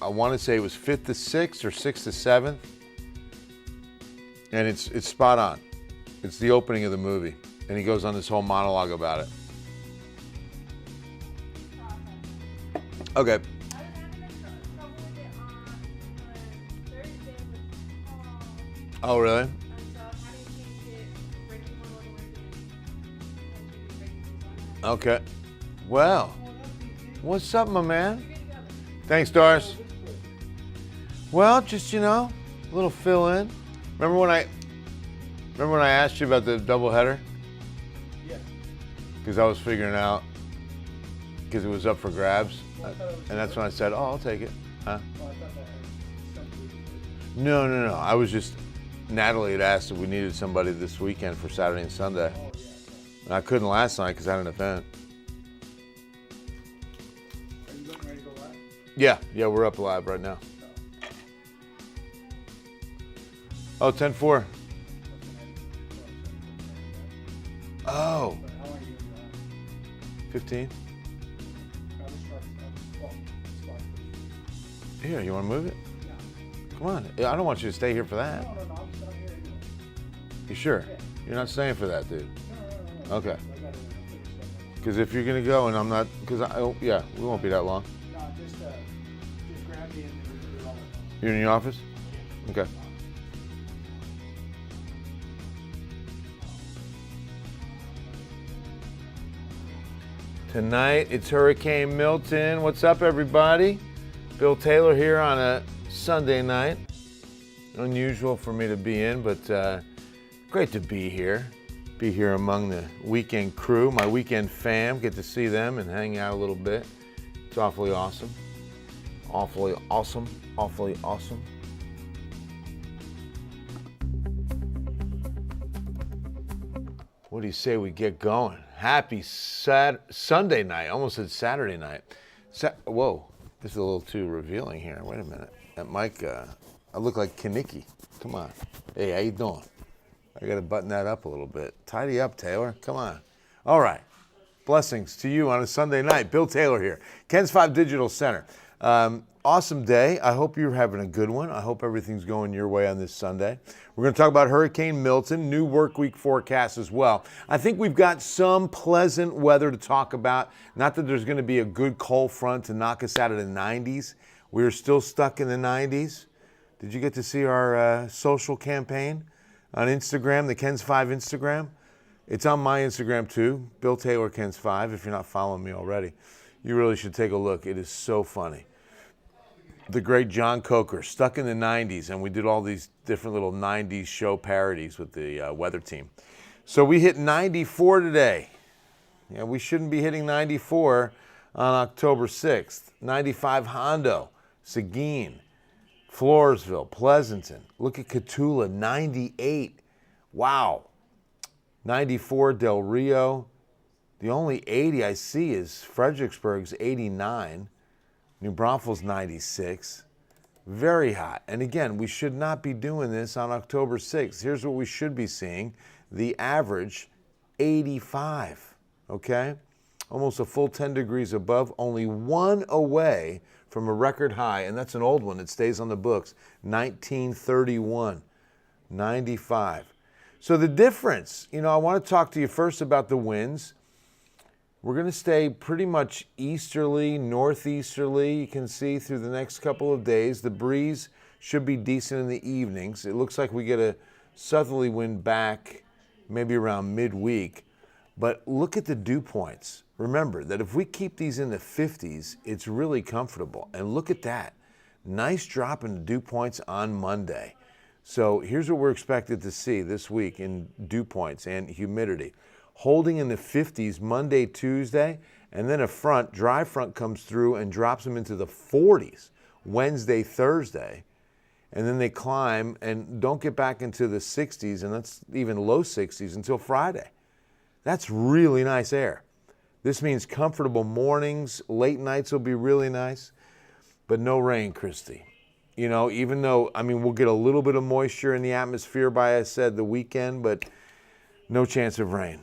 I want to say it was 5th to 6th or 6th to 7th. And it's spot on. It's the opening of the movie. And he goes on this whole monologue about it. Okay. Oh, really? Okay. Well, what's up, my man? Thanks, Doris. Well, just, a little fill in. Remember when I asked you about the doubleheader? Yeah. Because I was figuring out, because it was up for grabs. And that's when I said, oh, I'll take it. Huh? Oh, I thought that had something to do with it. No. I was just, Natalie had asked if we needed somebody this weekend for Saturday and Sunday. Oh, yeah. And I couldn't last night because I had an event. Are you getting ready to go live? Yeah, we're up live right now. Oh, 10-4. Oh. But how are you? 15. Travis trucks up 12 spots. Here, you want to move it? Yeah. Come on. I don't want you to stay here for that. No, I'm set up here anyway. You sure? Yeah. You're not staying for that, dude. No. Okay. I got it. Because if you're going to go and I'm not, yeah, we won't be that long. No, just grab me and we'll do it all. You're in your office? Okay. Tonight, it's Hurricane Milton. What's up, everybody? Bill Taylor here on a Sunday night. Unusual for me to be in, but great to be here. Be here among the weekend crew, my weekend fam. Get to see them and hang out a little bit. It's awfully awesome. Awfully awesome. Awfully awesome. What do you say we get going? Happy Sunday night. Almost said Saturday night. Whoa, this is a little too revealing here. Wait a minute. That mic, I look like Kaniki. Come on. Hey, how you doing? I got to button that up a little bit. Tidy up, Taylor. Come on. All right. Blessings to you on a Sunday night. Bill Taylor here. Ken's 5 Digital Center. Awesome day. I hope you're having a good one. I hope everything's going your way on this Sunday. We're going to talk about Hurricane Milton, new work week forecast as well. I think we've got some pleasant weather to talk about. Not that there's going to be a good cold front to knock us out of the 90s. We're still stuck in the 90s. Did you get to see our social campaign on Instagram, the Ken's 5 Instagram? It's on my Instagram too, Bill Taylor Ken's 5, if you're not following me already. You really should take a look. It is so funny. The great John Coker, stuck in the 90s, and we did all these different little 90s show parodies with the weather team. So we hit 94 today. Yeah, we shouldn't be hitting 94 on October 6th. 95 Hondo, Seguin, Floresville, Pleasanton. Look at Cotulla, 98. Wow. 94 Del Rio. The only 80 I see is Fredericksburg's 89. New Braunfels 96. Very hot. And again, we should not be doing this on October 6th. Here's what we should be seeing. The average 85. Okay? Almost a full 10 degrees above, only one away from a record high, and that's an old one. It stays on the books. 1931. 95. So the difference, I want to talk to you first about the winds. We're going to stay pretty much easterly, northeasterly, you can see, through the next couple of days. The breeze should be decent in the evenings. It looks like we get a southerly wind back maybe around midweek. But look at the dew points. Remember that if we keep these in the 50s, it's really comfortable. And look at that. Nice drop in the dew points on Monday. So here's what we're expected to see this week in dew points and humidity. Holding in the 50s Monday, Tuesday, and then a dry front comes through and drops them into the 40s Wednesday, Thursday, and then they climb and don't get back into the 60s, and that's even low 60s until Friday. That's really nice air. This means comfortable mornings, late nights will be really nice, but no rain, Christy. Even though, we'll get a little bit of moisture in the atmosphere by, I said, the weekend, but no chance of rain.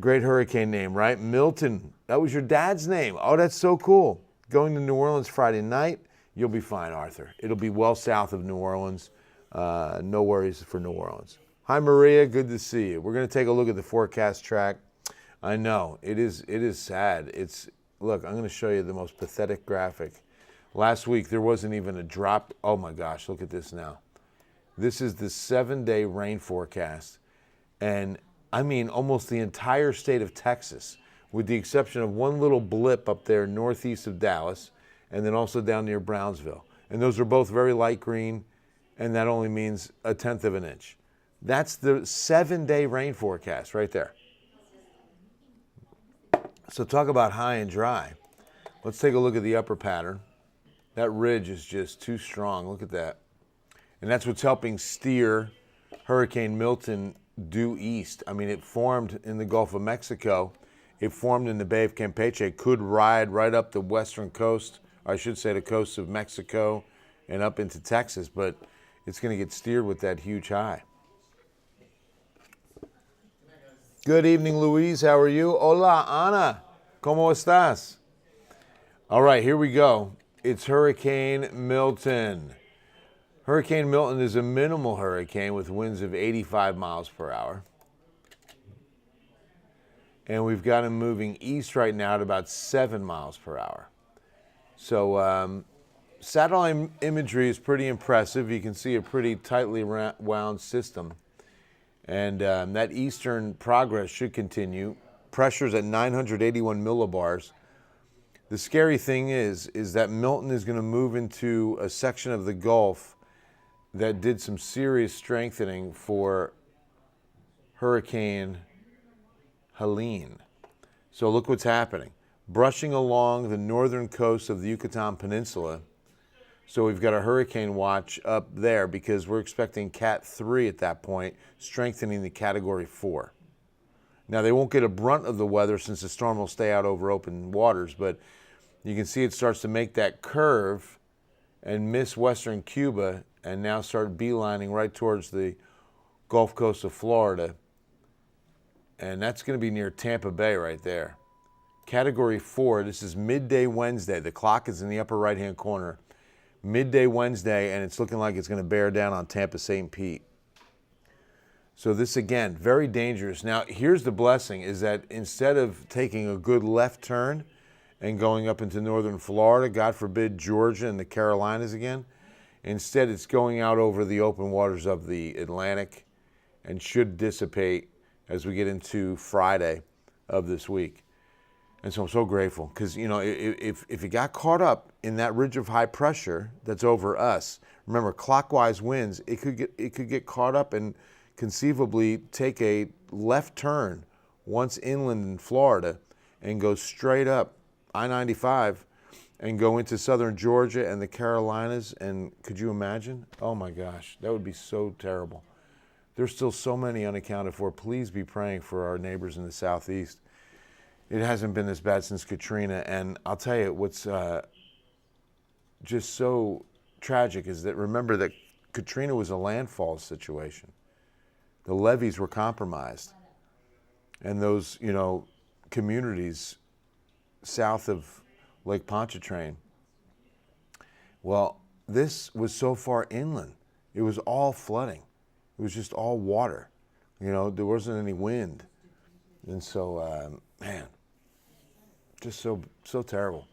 Great hurricane name, right? Milton, that was your dad's name. Oh, that's so cool. Going to New Orleans Friday night. You'll be fine, Arthur. It'll be well south of New Orleans. No worries for New Orleans. Hi, Maria. Good to see you. We're going to take a look at the forecast track. I know it is sad. Look. I'm going to show you the most pathetic graphic. Last week there wasn't even a drop. Oh my gosh! Look at this now. This is the 7-day rain forecast, and I mean almost the entire state of Texas, with the exception of one little blip up there northeast of Dallas, and then also down near Brownsville. And those are both very light green, and that only means 1/10 of an inch. That's the 7-day rain forecast right there. So talk about high and dry. Let's take a look at the upper pattern. That ridge is just too strong. Look at that. And that's what's helping steer Hurricane Milton due east. I mean, it formed in the Gulf of Mexico. It formed in the Bay of Campeche. Could ride right up the western coast, or I should say the coast of Mexico and up into Texas, but it's going to get steered with that huge high. Good evening, Louise. How are you? Hola, Ana. ¿Cómo estás? All right, here we go. It's Hurricane Milton. Hurricane Milton is a minimal hurricane with winds of 85 miles per hour. And we've got him moving east right now at about 7 miles per hour. So satellite imagery is pretty impressive. You can see a pretty tightly wound system. And that eastern progress should continue. Pressure's at 981 millibars. The scary thing is that Milton is going to move into a section of the Gulf that did some serious strengthening for Hurricane Helene. So look what's happening. Brushing along the northern coast of the Yucatan Peninsula. So we've got a hurricane watch up there because we're expecting Cat 3 at that point, strengthening the Category 4. Now, they won't get a brunt of the weather since the storm will stay out over open waters, but you can see it starts to make that curve and miss western Cuba and now start beelining right towards the Gulf Coast of Florida. And that's going to be near Tampa Bay right there. Category 4, this is midday Wednesday. The clock is in the upper right-hand corner. Midday Wednesday, and it's looking like it's going to bear down on Tampa St. Pete. So this, again, very dangerous. Now, here's the blessing, is that instead of taking a good left turn and going up into northern Florida, God forbid Georgia and the Carolinas again, instead it's going out over the open waters of the Atlantic and should dissipate as we get into Friday of this week. And so I'm so grateful because, you know, if you got caught up in that ridge of high pressure that's over us, remember, clockwise winds, it could get caught up and conceivably take a left turn once inland in Florida and go straight up I-95 and go into southern Georgia and the Carolinas. And could you imagine? Oh my gosh, that would be so terrible. There's still so many unaccounted for. Please be praying for our neighbors in the southeast. It hasn't been this bad since Katrina, and I'll tell you what's just so tragic is that remember that Katrina was a landfall situation. The levees were compromised, and those, you know, communities south of Lake Pontchartrain. Well, this was so far inland. It was all flooding. It was just all water. You know, there wasn't any wind. And so, man, just so terrible.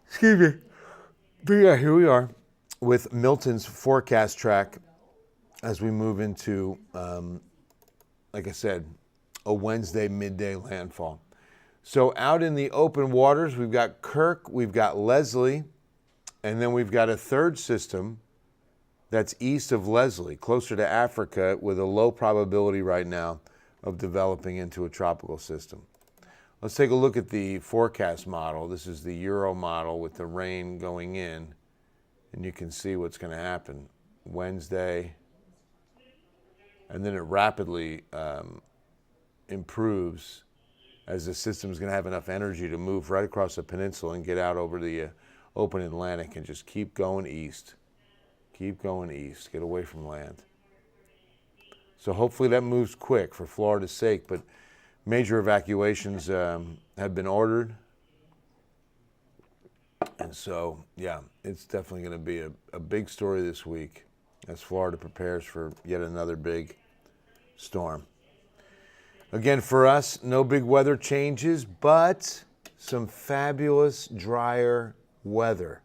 Excuse me. But yeah, here we are with Milton's forecast track as we move into, like I said, a Wednesday midday landfall. So out in the open waters, we've got Kirk, we've got Leslie, and then we've got a third system that's east of Leslie, closer to Africa, with a low probability right now of developing into a tropical system. Let's take a look at the forecast model. This is the Euro model with the rain going in, and you can see what's going to happen Wednesday, and then it rapidly improves as the system is going to have enough energy to move right across the peninsula and get out over the open Atlantic and just keep going east. Keep going east, get away from land. So hopefully that moves quick for Florida's sake, but major evacuations have been ordered. And so, yeah, it's definitely going to be a big story this week as Florida prepares for yet another big storm. Again, for us, no big weather changes, but some fabulous drier weather.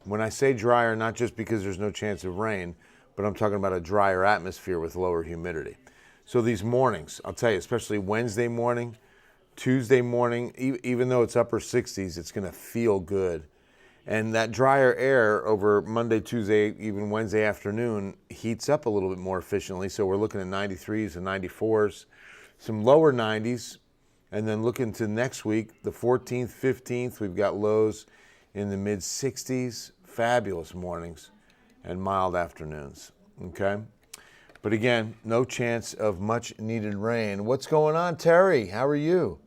When I say drier, not just because there's no chance of rain, but I'm talking about a drier atmosphere with lower humidity. So these mornings, I'll tell you, especially Wednesday morning, Tuesday morning, even though it's upper 60s, it's going to feel good. And that drier air over Monday, Tuesday, even Wednesday afternoon heats up a little bit more efficiently. So we're looking at 93s and 94s, some lower 90s. And then looking to next week, the 14th, 15th, we've got lows in the mid 60s, fabulous mornings and mild afternoons. Okay? But again, no chance of much needed rain. What's going on, Terry? How are you?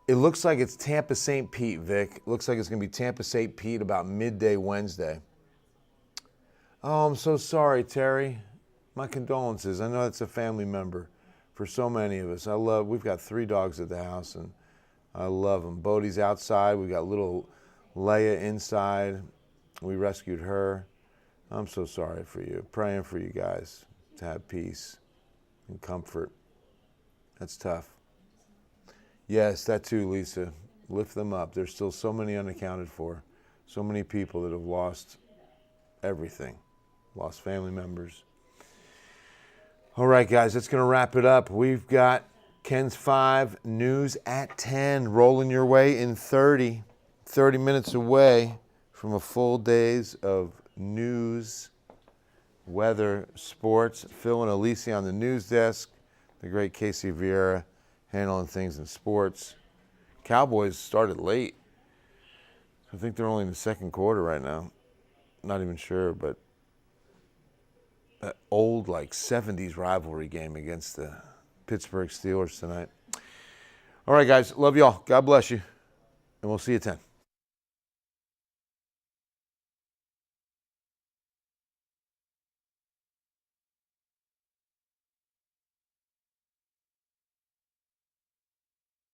It looks like it's Tampa St. Pete, Vic. It looks like it's going to be Tampa St. Pete about midday Wednesday. Oh, I'm so sorry, Terry. My condolences. I know it's a family member for so many of us. We've got 3 dogs at the house, and I love them. Bodie's outside. We got little Leia inside. We rescued her. I'm so sorry for you. Praying for you guys to have peace and comfort. That's tough. Yes, that too, Lisa. Lift them up. There's still so many unaccounted for. So many people that have lost everything. Lost family members. All right, guys, that's going to wrap it up. We've got Ken's 5 news at 10 rolling your way in 30 minutes away from a full days of news, weather, sports. Phil and Alicia on the news desk. The great Casey Vieira handling things in sports. Cowboys started late. I think they're only in the second quarter right now. Not even sure, but that old, like, 70s rivalry game against the Pittsburgh Steelers tonight. All right, guys. Love y'all. God bless you. And we'll see you at 10.